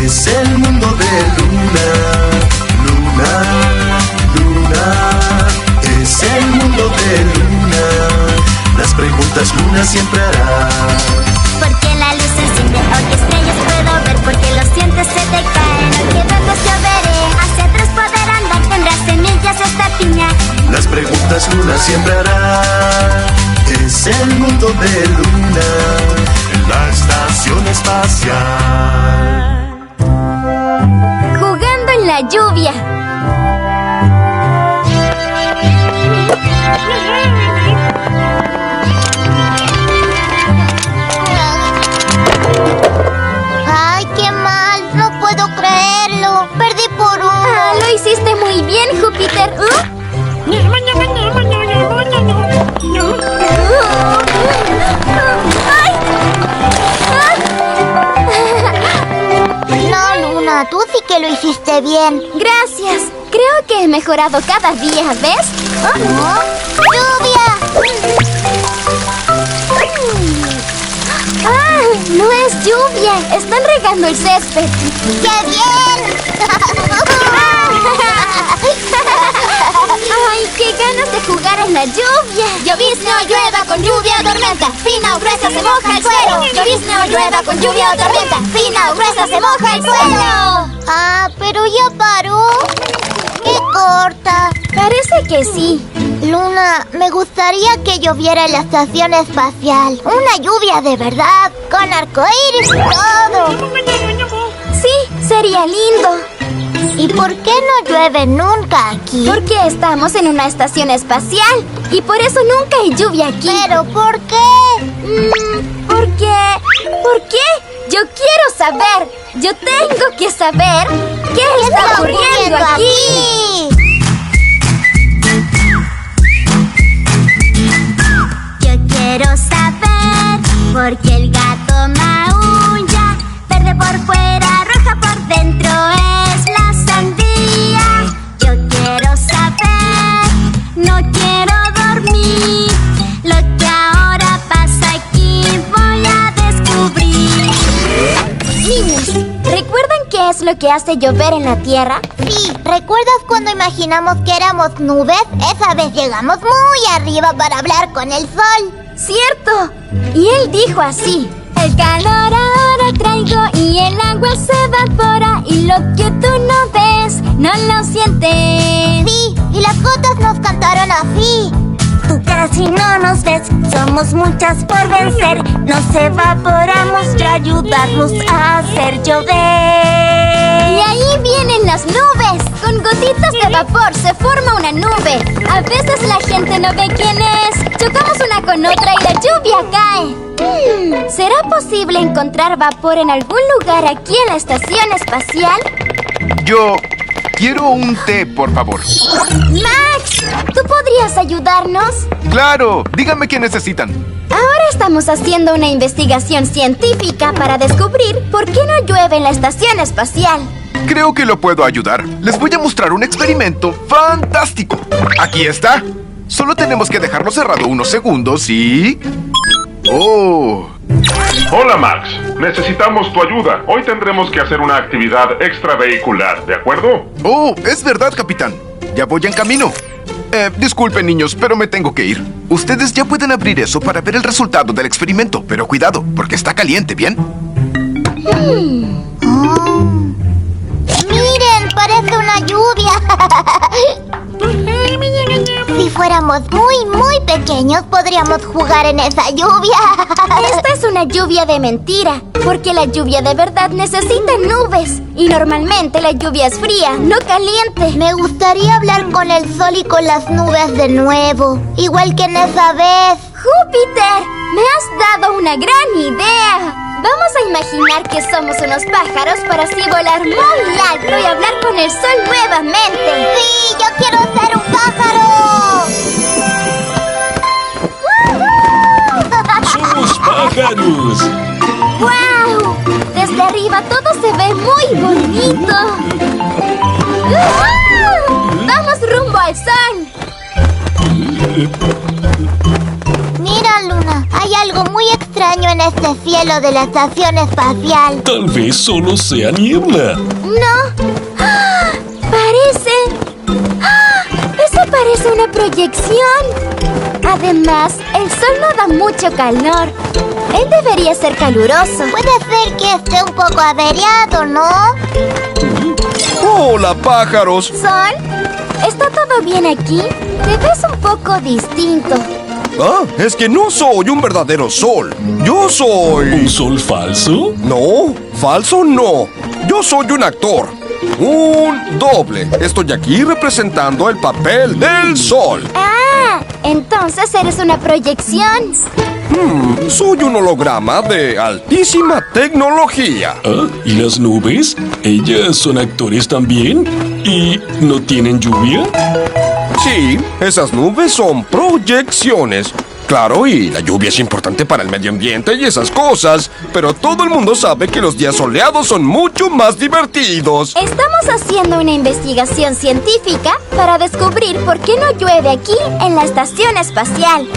Es el mundo de Luna. Luna, Luna. Es el mundo de Luna. Las preguntas Luna siempre hará. ¿Por qué la luz se enciende? ¿O qué estrellas puedo ver? Porque los dientes se te caen. ¿O qué duendes yo veré? Hacia atrás poder andar. ¿Tendrá semillas esta piña? Las preguntas Luna siempre hará. Es el mundo de Luna en la estación espacial. Jugando en la lluvia. ¡Ay, qué mal! No puedo creerlo. Perdí por uno. Ah, lo hiciste muy bien, Júpiter. No, Luna, tú sí que lo hiciste bien. Gracias. Creo que he mejorado cada día, ¿ves? ¿Oh? ¡Lluvia! ¡Ah! No es lluvia. Están regando el césped. ¡Qué bien! ¡Ay, qué ganas de jugar en la lluvia! Llovizna o llueva con lluvia o tormenta, fina o gruesa se moja el suelo. Llovizna o llueva con lluvia o tormenta, fina o gruesa se moja el suelo. Ah, pero ya paró. ¡Qué corta! Parece que sí. Luna, me gustaría que lloviera en la estación espacial. Una lluvia de verdad, con arcoíris y todo. Sí, sería lindo. ¿Y por qué no llueve nunca aquí? Porque estamos en una estación espacial y por eso nunca hay lluvia aquí. ¿Pero por qué? ¿Por qué? Yo quiero saber. Yo tengo que saber qué está ocurriendo aquí. Yo quiero saber por qué el gato maulla. Verde por fuera, roja por dentro es la sandía. Yo quiero saber, no quiero dormir. Lo que ahora pasa aquí voy a descubrir. Niños, ¿recuerdan qué es lo que hace llover en la Tierra? Sí, ¿recuerdas cuando imaginamos que éramos nubes? Esa vez llegamos muy arriba para hablar con el sol. ¡Cierto! Y él dijo así: el calor ahora traigo y el agua se evapora. Y lo que tú no ves, no lo sientes. Sí, y las gotas nos cantaron así. Tú casi no nos ves, somos muchas por vencer. Nos evaporamos y ayudarnos a hacer llover. Y ahí vienen las nubes. Con gotitas de vapor se forma una nube. A veces la gente no ve quién es. Chocamos una con otra y la lluvia cae. ¿Será posible encontrar vapor en algún lugar aquí en la estación espacial? Yo quiero un té, por favor. ¡Max! ¿Tú podrías ayudarnos? ¡Claro! Díganme qué necesitan. Ahora estamos haciendo una investigación científica para descubrir por qué no llueve en la estación espacial. Creo que lo puedo ayudar. Les voy a mostrar un experimento fantástico. Aquí está. Solo tenemos que dejarlo cerrado unos segundos y... ¡Oh! Hola, Max. Necesitamos tu ayuda. Hoy tendremos que hacer una actividad extravehicular, ¿de acuerdo? ¡Oh! Es verdad, capitán. Ya voy en camino. Disculpen, niños, pero me tengo que ir. Ustedes ya pueden abrir eso para ver el resultado del experimento. Pero cuidado, porque está caliente, ¿bien? Miren, parece una lluvia. Si fuéramos muy pequeños, podríamos jugar en esa lluvia. Esta es una lluvia de mentira, porque la lluvia de verdad necesita nubes. Y normalmente la lluvia es fría, no caliente. Me gustaría hablar con el sol y con las nubes de nuevo, igual que en esa vez. ¡Júpiter! ¡Me has dado una gran idea! Vamos a imaginar que somos unos pájaros para así volar muy alto y hablar con el sol nuevamente. ¡Sí! ¡Yo quiero ser un pájaro! ¡Somos pájaros! ¡Guau! Desde arriba todo se ve muy bonito. ¡Vamos rumbo al sol! Mira, Luna, hay algo muy extraño en este cielo de la estación espacial. Tal vez solo sea niebla. No. ¡Ah! Parece... ¡Ah! Eso parece una proyección. Además, el sol no da mucho calor. Él debería ser caluroso. Puede ser que esté un poco averiado, ¿no? ¡Hola, pájaros! ¿Sol? ¿Está todo bien aquí? Te ves un poco distinto. Ah, es que no soy un verdadero sol. Yo soy... ¿Un sol falso? No, falso no. Yo soy un actor. Un doble. Estoy aquí representando el papel del sol. Ah, entonces eres una proyección. Soy un holograma de altísima tecnología. ¿Ah? ¿Y las nubes? ¿Ellas son actores también? ¿Y no tienen lluvia? Sí, esas nubes son proyecciones. Claro, y la lluvia es importante para el medio ambiente y esas cosas, pero todo el mundo sabe que los días soleados son mucho más divertidos. Estamos haciendo una investigación científica para descubrir por qué no llueve aquí en la estación espacial.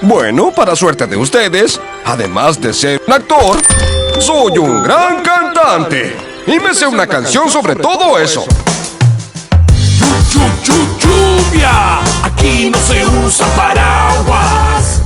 Bueno, para suerte de ustedes, además de ser un actor, soy un gran cantante. Y me sé una canción sobre todo eso. ¡Lluvia! Aquí no se usa paraguas.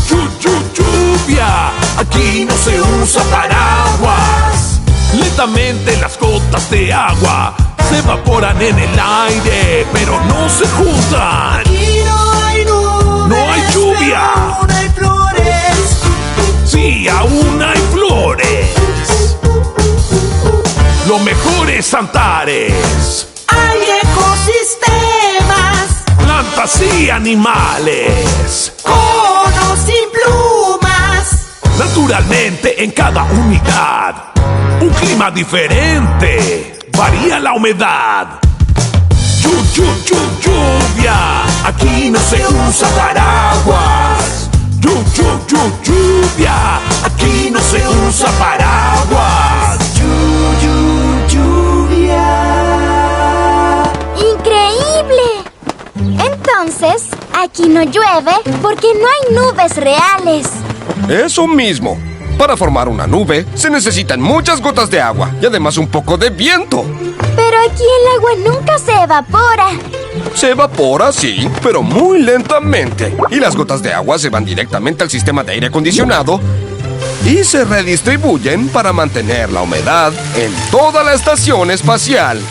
¡Lluvia! Aquí no se usa paraguas. Lentamente las gotas de agua se evaporan en el aire, pero no se juntan. Y no hay nubes, No hay lluvia. aún hay flores. Sí, aún hay flores. Lo mejor es Antares. Hay ecosistemas, Plantas y animales. conos sin plumas. Naturalmente en cada unidad. Un clima diferente. Varía la humedad. Lluvia. Aquí no se usa paraguas. Lluvia. Aquí no se usa paraguas. ¡Increíble! Entonces, aquí no llueve porque no hay nubes reales. Eso mismo. Para formar una nube se necesitan muchas gotas de agua y además un poco de viento. Pero aquí el agua nunca se evapora. Se evapora, sí, pero muy lentamente. Y las gotas de agua se van directamente al sistema de aire acondicionado y se redistribuyen para mantener la humedad en toda la estación espacial.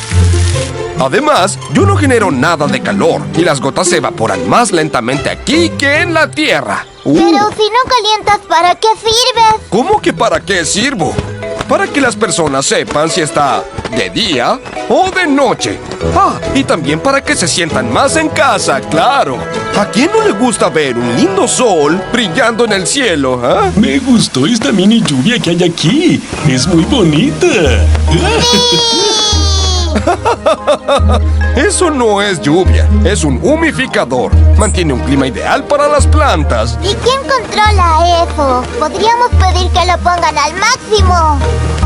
Además, yo no genero nada de calor y las gotas se evaporan más lentamente aquí que en la Tierra. Pero si no calientas, ¿para qué sirves? ¿Cómo que para qué sirvo? Para que las personas sepan si está de día o de noche. Ah, y también para que se sientan más en casa, claro. ¿A quién no le gusta ver un lindo sol brillando en el cielo, ah? Me gustó esta mini lluvia que hay aquí. Es muy bonita. Eso no es lluvia, es un humificador. Mantiene un clima ideal para las plantas. ¿Y quién controla eso? Podríamos pedir que lo pongan al máximo.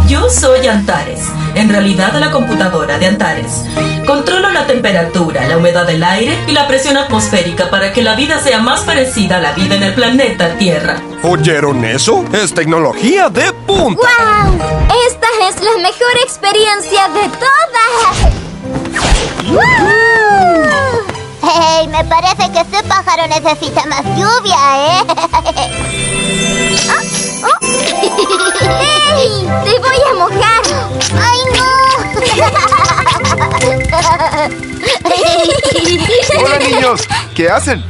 Yo soy Antares, en realidad la computadora de Antares. Controlo la temperatura, la humedad del aire y la presión atmosférica para que la vida sea más parecida a la vida en el planeta Tierra. ¿Oyeron eso? Es tecnología de punta. ¡Guau! Esta es la mejor experiencia de todas. ¡Woo! Hey, me parece que este pájaro necesita más lluvia, ¿eh? ¡Ey! ¡Te voy a mojar! ¡Ay, no! Hola, niños. ¿Qué hacen?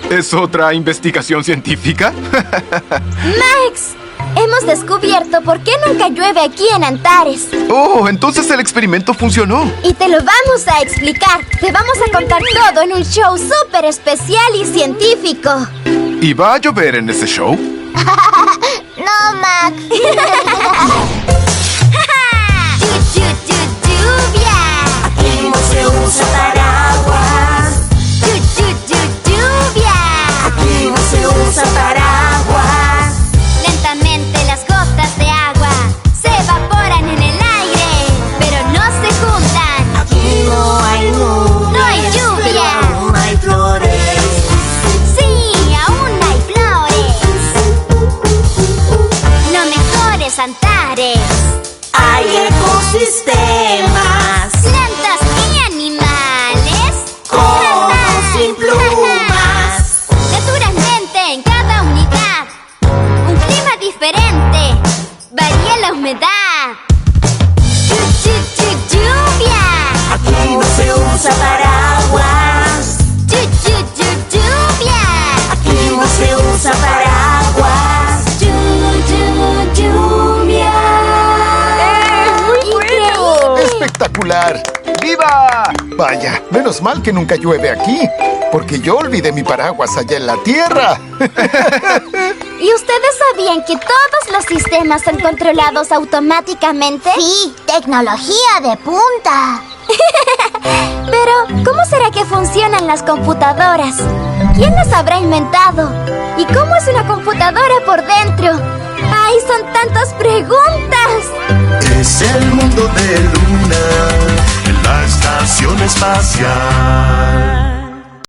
¿Es otra investigación científica? ¡Max! Hemos descubierto por qué nunca llueve aquí en Antares. Oh, entonces el experimento funcionó. Y te lo vamos a explicar. Te vamos a contar todo en un show súper especial y científico. ¿Y va a llover en ese show? No, Max. ¡Lluvia! Aquí no se usa paraguas. ¡Lluvia! Aquí no se usa paraguas. Lentamente las gotas de agua se evaporan en el aire, pero no se juntan. Aquí no hay nubes. No hay lluvia. Aún hay flores. Sí, aún hay flores. usa paraguas. ¡Lluvia! Aquí no se usa paraguas. Lluvia. ¡Muy bueno! ¡Espectacular! ¡Viva! Vaya, menos mal que nunca llueve aquí, porque yo olvidé mi paraguas allá en la tierra. ¿Y ustedes sabían que todos los sistemas son controlados automáticamente? Sí, tecnología de punta. Pero, ¿cómo será que funcionan las computadoras? ¿Quién las habrá inventado? ¿Y cómo es una computadora por dentro? ¡Ay, son tantas preguntas! Es el mundo de Luna en la estación espacial.